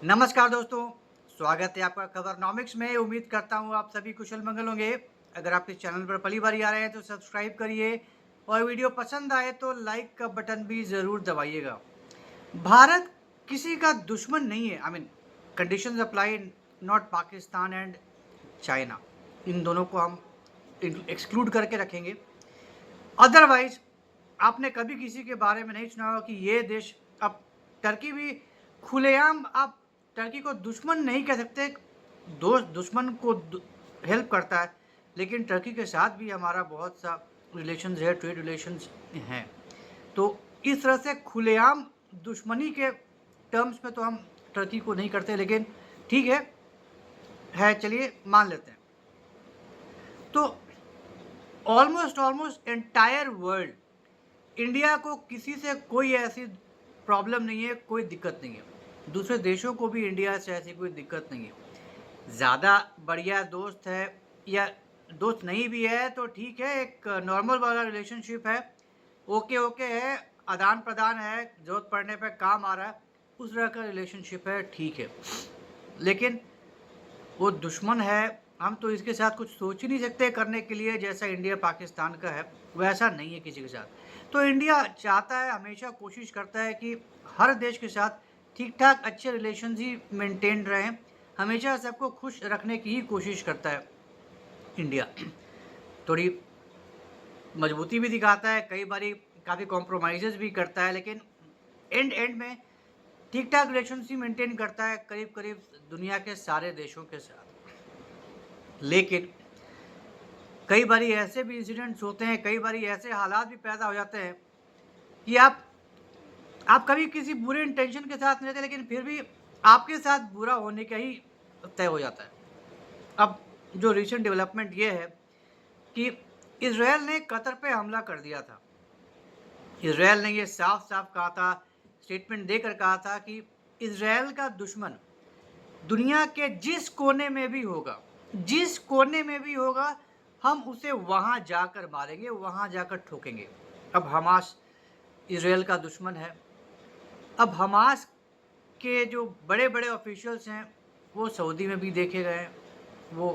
नमस्कार दोस्तों, स्वागत है आपका खबरनॉमिक्स में। उम्मीद करता हूँ आप सभी कुशल मंगल होंगे। अगर आप इस चैनल पर पहली बार आ रहे हैं तो सब्सक्राइब करिए और वीडियो पसंद आए तो लाइक का बटन भी ज़रूर दबाइएगा। भारत किसी का दुश्मन नहीं है। Conditions apply, not Pakistan and China. इन दोनों को हम एक्सक्लूड करके रखेंगे। अदरवाइज आपने कभी किसी के बारे में नहीं सुना होगा कि ये देश, अब टर्की भी खुलेआम, आप टर्की को दुश्मन नहीं कह सकते। दोस्त दुश्मन को हेल्प करता है, लेकिन टर्की के साथ भी हमारा बहुत सा रिलेशंस है, ट्रेड रिलेशंस हैं। तो इस तरह से खुलेआम दुश्मनी के टर्म्स में तो हम टर्की को नहीं करते, लेकिन ठीक है चलिए मान लेते हैं। तो ऑलमोस्ट एंटायर वर्ल्ड, इंडिया को किसी से कोई ऐसी प्रॉब्लम नहीं है, कोई दिक्कत नहीं है। दूसरे देशों को भी इंडिया से ऐसी कोई दिक्कत नहीं है। ज़्यादा बढ़िया दोस्त है या दोस्त नहीं भी है तो ठीक है, एक नॉर्मल वाला रिलेशनशिप है, ओके ओके है, आदान प्रदान है, ज़रूरत पड़ने पे काम आ रहा है, उस तरह का रिलेशनशिप है, ठीक है। लेकिन वो दुश्मन है, हम तो इसके साथ कुछ सोच ही नहीं सकते करने के लिए। जैसा इंडिया पाकिस्तान का है वैसा नहीं है किसी के साथ। तो इंडिया चाहता है, हमेशा कोशिश करता है कि हर देश के साथ ठीक ठाक अच्छे रिलेशंस ही मेंटेन रहें। हमेशा सबको खुश रखने की ही कोशिश करता है इंडिया। थोड़ी मजबूती भी दिखाता है, कई बारी काफ़ी कॉम्प्रोमाइज़ेस भी करता है, लेकिन एंड में ठीक ठाक रिलेशंस ही मेंटेन करता है करीब करीब दुनिया के सारे देशों के साथ। लेकिन कई बारी ऐसे भी इंसिडेंट्स होते हैं, कई बारी ऐसे हालात भी पैदा हो जाते हैं कि आप कभी किसी बुरे इंटेंशन के साथ नहीं रहते, लेकिन फिर भी आपके साथ बुरा होने का ही तय हो जाता है। अब जो रिसेंट डेवलपमेंट ये है कि इज़राइल ने कतर पे हमला कर दिया था। इज़राइल ने ये साफ-साफ कहा था, स्टेटमेंट देकर कहा था कि इज़राइल का दुश्मन दुनिया के जिस कोने में भी होगा, जिस कोने में भी होगा, हम उसे वहाँ जाकर मारेंगे, वहाँ जाकर ठोकेंगे। अब हमास इज़राइल का दुश्मन है। अब हमास के जो बड़े-बड़े ऑफ़िशियल्स हैं, वो सऊदी में भी देखे गए हैं, वो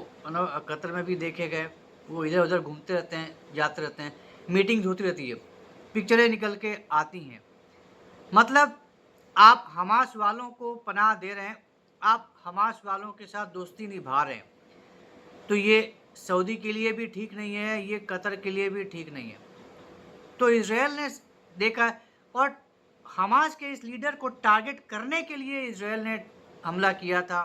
कतर में भी देखे गए, वो इधर-उधर घूमते रहते हैं, जाते रहते हैं, मीटिंग्स होती रहती है, पिक्चरें निकल के आती हैं। मतलब आप हमास वालों को पनाह दे रहे हैं, आप हमास वालों के साथ दोस्ती निभा रहे हैं, तो ये सऊदी के लिए भी ठीक नहीं है, ये कतर के लिए भी ठीक नहीं है। तो इज़राइल ने देखा, और हमास के इस लीडर को टारगेट करने के लिए इज़राइल ने हमला किया था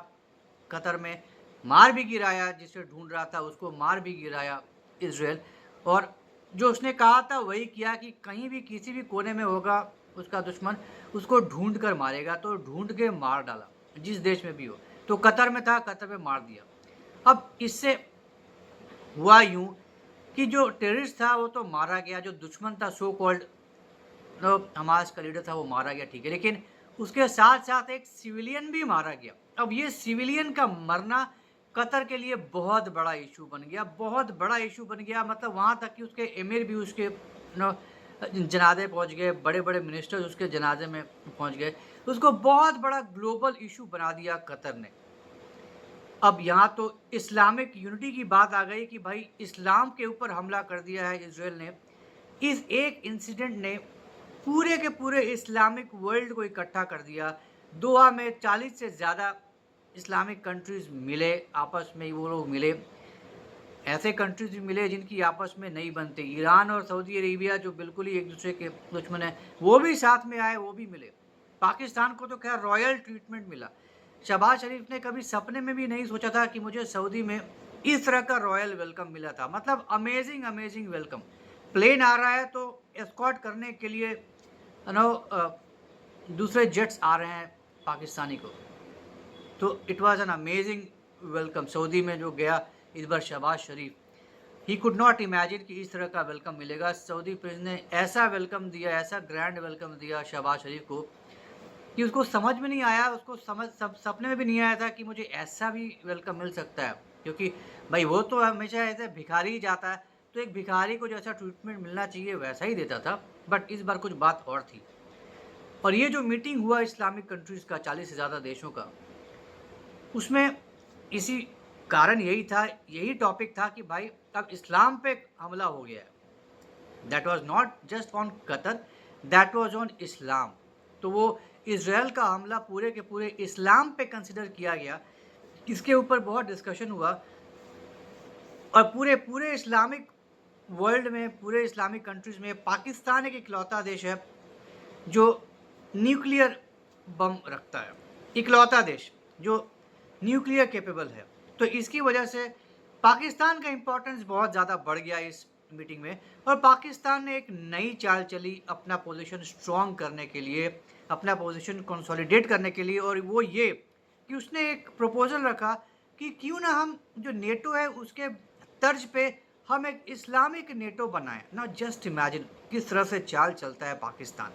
कतर में, मार भी गिराया, जिसे ढूंढ रहा था उसको मार भी गिराया इज़राइल। और जो उसने कहा था वही किया कि कहीं भी किसी भी कोने में होगा उसका दुश्मन, उसको ढूंढ कर मारेगा, तो ढूंढ के मार डाला जिस देश में भी हो। तो कतर में था, कतर में मार दिया। अब इससे हुआ यूँ कि जो टेररिस्ट था वो तो मारा गया, जो दुश्मन था सो कॉल्ड हमास का लीडर था वो मारा गया, ठीक है, लेकिन उसके साथ-साथ एक सिविलियन भी मारा गया। अब ये सिविलियन का मरना कतर के लिए बहुत बड़ा इश्यू बन गया, बहुत बड़ा इश्यू बन गया। मतलब वहाँ तक कि उसके एमिर भी उसके जनाज़े पहुँच गए, बड़े-बड़े मिनिस्टर्स उसके जनाज़े में पहुँच गए। उसको बहुत बड़ा ग्लोबल इश्यू बना दिया कतर ने। अब यहाँ तो इस्लामिक यूनिटी की बात आ गई कि भाई इस्लाम के ऊपर हमला कर दिया है इज़राइल ने। इस एक इंसिडेंट ने पूरे के पूरे इस्लामिक वर्ल्ड को इकट्ठा कर दिया। दोहा में 40 से ज़्यादा इस्लामिक कंट्रीज़ मिले, आपस में वो लोग मिले। ऐसे कंट्रीज़ भी मिले जिनकी आपस में नहीं बनती। ईरान और सऊदी अरेबिया जो बिल्कुल ही एक-दूसरे के दुश्मन हैं, वो भी साथ में आए, वो भी मिले। पाकिस्तान को तो ख़ैर रॉयल ट्रीटमेंट मिला। शहबाज़ शरीफ ने कभी सपने में भी नहीं सोचा था कि मुझे सऊदी में इस तरह का रॉयल वेलकम मिला था। मतलब अमेज़िंग, अमेज़िंग वेलकम। प्लेन आ रहा है तो एस्कॉर्ट करने के लिए दूसरे जेट्स आ रहे हैं पाकिस्तानी को। तो it was an amazing welcome. Saudi में जो गया इस बार शहबाज शरीफ, ही कुड नॉट इमेजिन कि इस तरह का वेलकम मिलेगा। सऊदी प्रेसिडेंट ने ऐसा वेलकम दिया, ऐसा ग्रैंड वेलकम दिया शहबाज शरीफ को कि उसको समझ में नहीं आया, उसको सपने में भी नहीं आया था कि मुझे ऐसा भी वेलकम मिल सकता है। क्योंकि भाई वो तो हमेशा ऐसे भिखारी ही जाता है, तो एक भिखारी को जैसा ट्रीटमेंट मिलना चाहिए वैसा ही देता था, बट इस बार कुछ बात और थी। और ये जो मीटिंग हुआ इस्लामिक कंट्रीज़ का 40 से ज़्यादा देशों का, उसमें इसी कारण यही टॉपिक था कि भाई अब इस्लाम पे हमला हो गया है। That was not just on Qatar, that was on Islam. तो वो इज़राइल का हमला पूरे के पूरे इस्लाम पे कंसिडर किया गया। इसके ऊपर बहुत डिस्कशन हुआ और पूरे इस्लामिक वर्ल्ड में, पूरे इस्लामिक कंट्रीज़ में पाकिस्तान एक इकलौता देश है जो न्यूक्लियर बम रखता है। इकलौता देश जो न्यूक्लियर कैपेबल है। तो इसकी वजह से पाकिस्तान का इम्पोर्टेंस बहुत ज़्यादा बढ़ गया इस मीटिंग में और पाकिस्तान ने एक नई चाल चली अपना पोजीशन स्ट्रॉन्ग करने के लिए, अपना पोजीशन कंसोलिडेट करने के लिए, और वो ये कि उसने एक प्रपोजल रखा कि क्यों ना हम जो नेटो है उसके तर्ज पे हम एक इस्लामिक नेटो बनाएं। ना जस्ट इमेजिन किस तरह से चाल चलता है पाकिस्तान।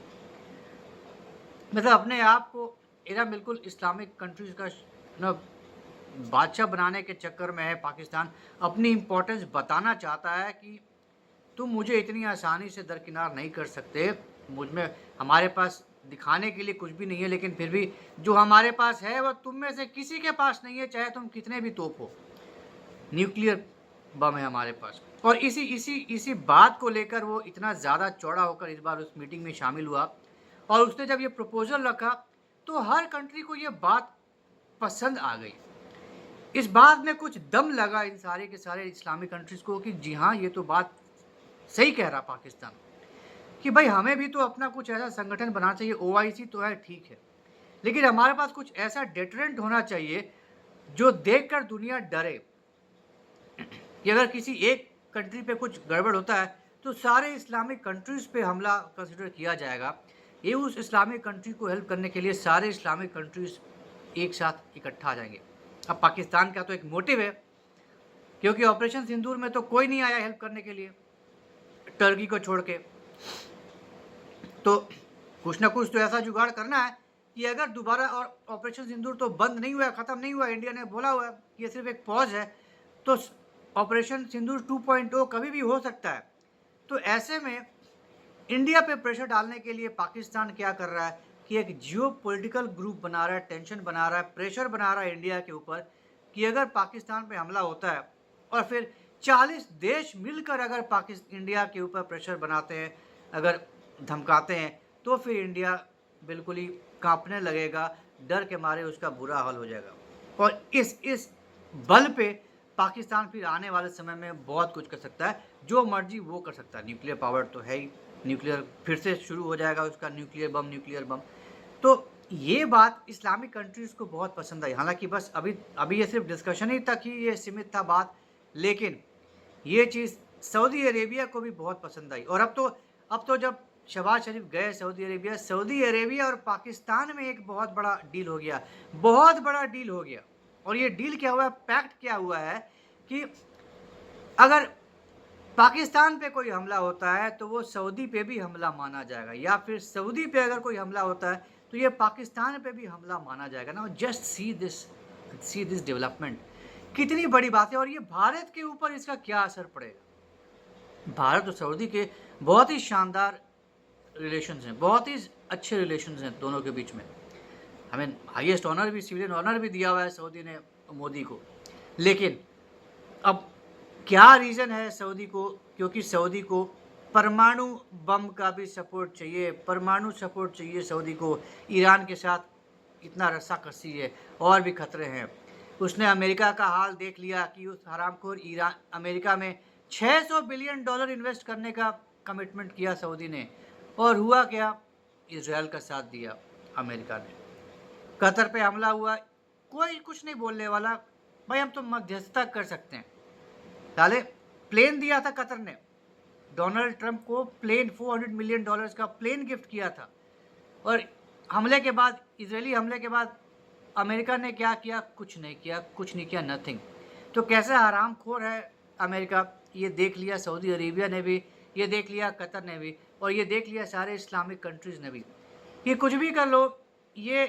मतलब अपने आप को इधर बिल्कुल इस्लामिक कंट्रीज़ का ना बादशाह बनाने के चक्कर में है पाकिस्तान। अपनी इम्पोर्टेंस बताना चाहता है कि तुम मुझे इतनी आसानी से दरकिनार नहीं कर सकते, मुझ में, हमारे पास दिखाने के लिए कुछ भी नहीं है, लेकिन फिर भी जो हमारे पास है वह तुम में से किसी के पास नहीं है, चाहे तुम कितने भी तोप हो। न्यूक्लियर बम है हमारे पास। और इसी बात को लेकर वो इतना ज़्यादा चौड़ा होकर इस बार उस मीटिंग में शामिल हुआ और उसने जब ये प्रपोजल रखा तो हर कंट्री को ये बात पसंद आ गई। इस बात में कुछ दम लगा इन सारे के सारे इस्लामिक कंट्रीज़ को कि जी हाँ, ये तो बात सही कह रहा पाकिस्तान कि भाई हमें भी तो अपना कुछ ऐसा संगठन बनाना चाहिए। ओआईसी तो है, ठीक है, लेकिन हमारे पास कुछ ऐसा डेटरेंट होना चाहिए जो देखकर दुनिया डरे कि अगर किसी एक कंट्री पे कुछ गड़बड़ होता है तो सारे इस्लामिक कंट्रीज़ पे हमला कंसिडर किया जाएगा। ये उस इस्लामिक कंट्री को हेल्प करने के लिए सारे इस्लामिक कंट्रीज़ एक साथ इकट्ठा आ जाएंगे। अब पाकिस्तान का तो एक मोटिव है, क्योंकि ऑपरेशन सिंदूर में तो कोई नहीं आया हेल्प करने के लिए टर्की को छोड़ के। तो कुछ ना कुछ तो ऐसा जुगाड़ करना है कि अगर दोबारा, और ऑपरेशन सिंदूर तो बंद नहीं हुआ, ख़त्म नहीं हुआ, इंडिया ने बोला हुआ है कि ये सिर्फ एक पॉज है, तो ऑपरेशन सिंदूर 2.0 कभी भी हो सकता है। तो ऐसे में इंडिया पे प्रेशर डालने के लिए पाकिस्तान क्या कर रहा है कि एक जियोपॉलिटिकल ग्रुप बना रहा है, टेंशन बना रहा है, प्रेशर बना रहा है इंडिया के ऊपर कि अगर पाकिस्तान पे हमला होता है और फिर 40 देश मिलकर अगर इंडिया के ऊपर प्रेशर बनाते हैं, अगर धमकाते हैं, तो फिर इंडिया बिल्कुल ही कांपने लगेगा, डर के मारे उसका बुरा हाल हो जाएगा। और इस बल पे पाकिस्तान फिर आने वाले समय में बहुत कुछ कर सकता है, जो मर्जी वो कर सकता है। न्यूक्लियर पावर तो है ही, न्यूक्लियर फिर से शुरू हो जाएगा उसका, न्यूक्लियर बम। तो ये बात इस्लामिक कंट्रीज़ को बहुत पसंद आई। हालांकि बस अभी ये सिर्फ डिस्कशन ही तक ही ये सीमित था बात, लेकिन ये चीज़ सऊदी अरेबिया को भी बहुत पसंद आई। और अब तो जब शहबाज शरीफ गए सऊदी अरेबिया और पाकिस्तान में एक बहुत बड़ा डील हो गया, बहुत बड़ा डील हो गया। और ये डील क्या हुआ है, पैक्ट क्या हुआ है कि अगर पाकिस्तान पे कोई हमला होता है तो वो सऊदी पे भी हमला माना जाएगा, या फिर सऊदी पे अगर कोई हमला होता है तो ये पाकिस्तान पे भी हमला माना जाएगा ना। जस्ट सी दिस डेवलपमेंट, कितनी बड़ी बात है। और ये भारत के ऊपर इसका क्या असर पड़ेगा। भारत और सऊदी के बहुत ही शानदार रिलेशंस हैं, बहुत ही अच्छे रिलेशंस हैं दोनों के बीच में। हमें हाईएस्ट ऑनर भी, सिविलियन ऑनर भी दिया हुआ है सऊदी ने मोदी को। लेकिन अब क्या रीज़न है सऊदी को, क्योंकि सऊदी को परमाणु बम का भी सपोर्ट चाहिए, परमाणु सपोर्ट चाहिए सऊदी को। ईरान के साथ इतना रस्साकसी है और भी खतरे हैं। उसने अमेरिका का हाल देख लिया कि उस हरामखोर अमेरिका में $600 बिलियन इन्वेस्ट करने का कमिटमेंट किया सऊदी ने, और हुआ क्या, इजराइल का साथ दिया अमेरिका ने। कतर पे हमला हुआ, कोई कुछ नहीं बोलने वाला, भाई हम तो मध्यस्थता कर सकते हैं। साले प्लेन दिया था कतर ने, डोनाल्ड ट्रंप को प्लेन, $400 मिलियन का प्लेन गिफ्ट किया था। और हमले के बाद, इजरायली हमले के बाद अमेरिका ने क्या किया, कुछ नहीं किया, नथिंग। तो कैसा हरामखोर है अमेरिका, ये देख लिया सऊदी अरेबिया ने भी, ये देख लिया कतर ने भी, और ये देख लिया सारे इस्लामिक कंट्रीज़ ने भी। ये कुछ भी कर लो, ये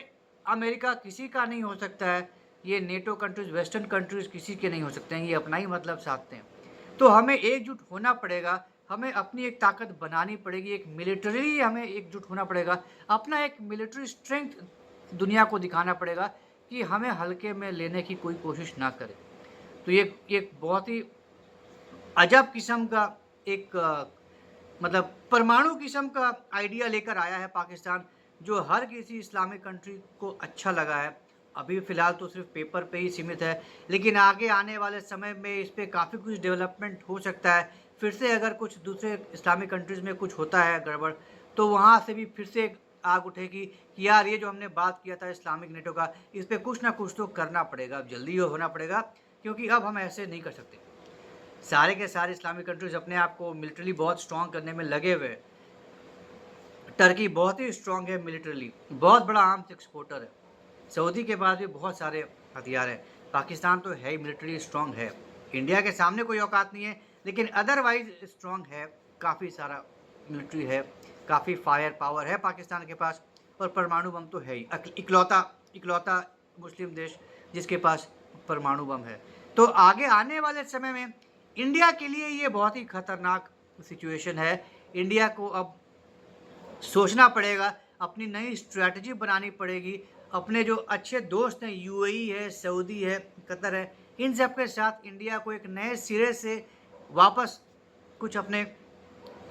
अमेरिका किसी का नहीं हो सकता है, ये नेटो कंट्रीज़, वेस्टर्न कंट्रीज़ किसी के नहीं हो सकते हैं, ये अपना ही मतलब साधते हैं। तो हमें एकजुट होना पड़ेगा, हमें अपनी एक ताकत बनानी पड़ेगी, एक मिलिटरी हमें एकजुट होना पड़ेगा, अपना एक मिलिट्री स्ट्रेंथ दुनिया को दिखाना पड़ेगा कि हमें हल्के में लेने की कोई कोशिश ना करे। तो ये एक बहुत ही अजब किस्म का एक मतलब परमाणु किस्म का आइडिया लेकर आया है पाकिस्तान, जो हर किसी इस्लामिक कंट्री को अच्छा लगा है। अभी फ़िलहाल तो सिर्फ़ पेपर पे ही सीमित है, लेकिन आगे आने वाले समय में इस पे काफ़ी कुछ डेवलपमेंट हो सकता है। फिर से अगर कुछ दूसरे इस्लामिक कंट्रीज़ में कुछ होता है गड़बड़, तो वहाँ से भी फिर से आग उठेगी कि यार ये जो हमने बात किया था इस्लामिक नेटो का, इस पे कुछ ना कुछ तो करना पड़ेगा, अब जल्दी होना पड़ेगा, क्योंकि अब हम ऐसे नहीं कर सकते। सारे के सारे इस्लामिक कंट्रीज़ अपने आप को मिलिटरी बहुत स्ट्रॉन्ग करने में लगे हुए हैं। टर्की बहुत ही स्ट्रॉन्ग है मिलिटरली, बहुत बड़ा आर्म्स एक्सपोर्टर है। सऊदी के पास भी बहुत सारे हथियार हैं। पाकिस्तान तो है ही मिलिटरी स्ट्रॉन्ग है। इंडिया के सामने कोई औकात नहीं है, लेकिन अदरवाइज़ स्ट्रॉन्ग है, काफ़ी सारा मिलिट्री है, काफ़ी फायर पावर है पाकिस्तान के पास, और परमाणु बम तो है ही। इकलौता इकलौता मुस्लिम देश जिसके पास परमाणु बम है। तो आगे आने वाले समय में इंडिया के लिए ये बहुत ही खतरनाक सिचुएशन है। इंडिया को अब सोचना पड़ेगा, अपनी नई स्ट्रैटेजी बनानी पड़ेगी। अपने जो अच्छे दोस्त हैं, यूएई है, सऊदी है, कतर है, इन सब के साथ इंडिया को एक नए सिरे से वापस कुछ अपने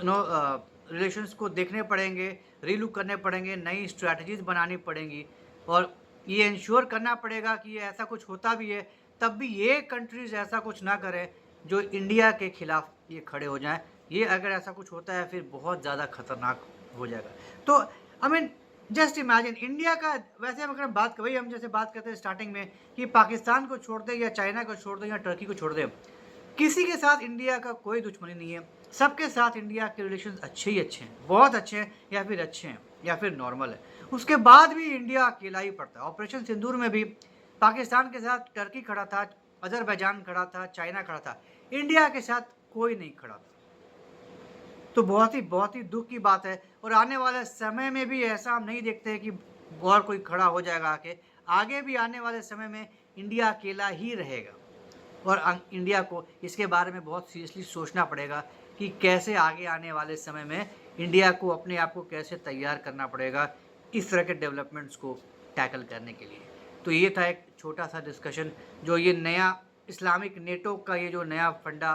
रिलेशंस को देखने पड़ेंगे, रीलुक करने पड़ेंगे, नई स्ट्रैटेजीज़ बनानी पड़ेंगी, और ये इंश्योर करना पड़ेगा कि ये ऐसा कुछ होता भी है, तब भी ये कंट्रीज़ ऐसा कुछ ना करें जो इंडिया के खिलाफ ये खड़े हो जाएँ। ये अगर ऐसा कुछ होता है फिर बहुत ज़्यादा खतरनाक हो जाएगा। तो I mean just imagine India का, वैसे अगर हम बात वही हम जैसे बात करते हैं स्टार्टिंग में कि पाकिस्तान को छोड़ दें या चाइना को छोड़ दें या टर्की को छोड़ दें, किसी के साथ इंडिया का कोई दुश्मनी नहीं है। सबके साथ इंडिया के रिलेशंस अच्छे ही अच्छे हैं, बहुत अच्छे हैं, या फिर अच्छे हैं, या फिर नॉर्मल है। उसके बाद भी इंडिया अकेला ही पड़ता है। ऑपरेशन सिंदूर में भी पाकिस्तान के साथ टर्की खड़ा था, अज़रबैजान खड़ा था, चाइना खड़ा था, इंडिया के साथ कोई नहीं खड़ा था। तो बहुत ही दुःख की बात है, और आने वाले समय में भी ऐसा हम नहीं देखते हैं कि और कोई खड़ा हो जाएगा आके। आगे भी आने वाले समय में इंडिया अकेला ही रहेगा, और इंडिया को इसके बारे में बहुत सीरियसली सोचना पड़ेगा कि कैसे आगे आने वाले समय में इंडिया को अपने आप को कैसे तैयार करना पड़ेगा इस तरह के डेवलपमेंट्स को टैकल करने के लिए। तो ये था एक छोटा-सा डिस्कशन, जो ये नया इस्लामिक नेटो का ये जो नया फंडा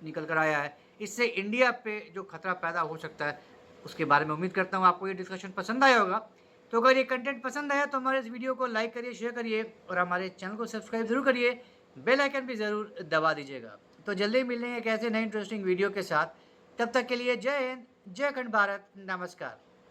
निकल कर आया है, इससे इंडिया पे जो खतरा पैदा हो सकता है, उसके बारे में उम्मीद करता हूँ आपको ये डिस्कशन पसंद आया होगा। तो अगर ये कंटेंट पसंद आया तो हमारे इस वीडियो को लाइक करिए, शेयर करिए, और हमारे चैनल को सब्सक्राइब ज़रूर करिए, बेल आइकन भी ज़रूर दबा दीजिएगा। तो जल्दी मिलेंगे एक ऐसे नए इंटरेस्टिंग वीडियो के साथ। तब तक के लिए जय हिंद, जय खंड भारत, नमस्कार।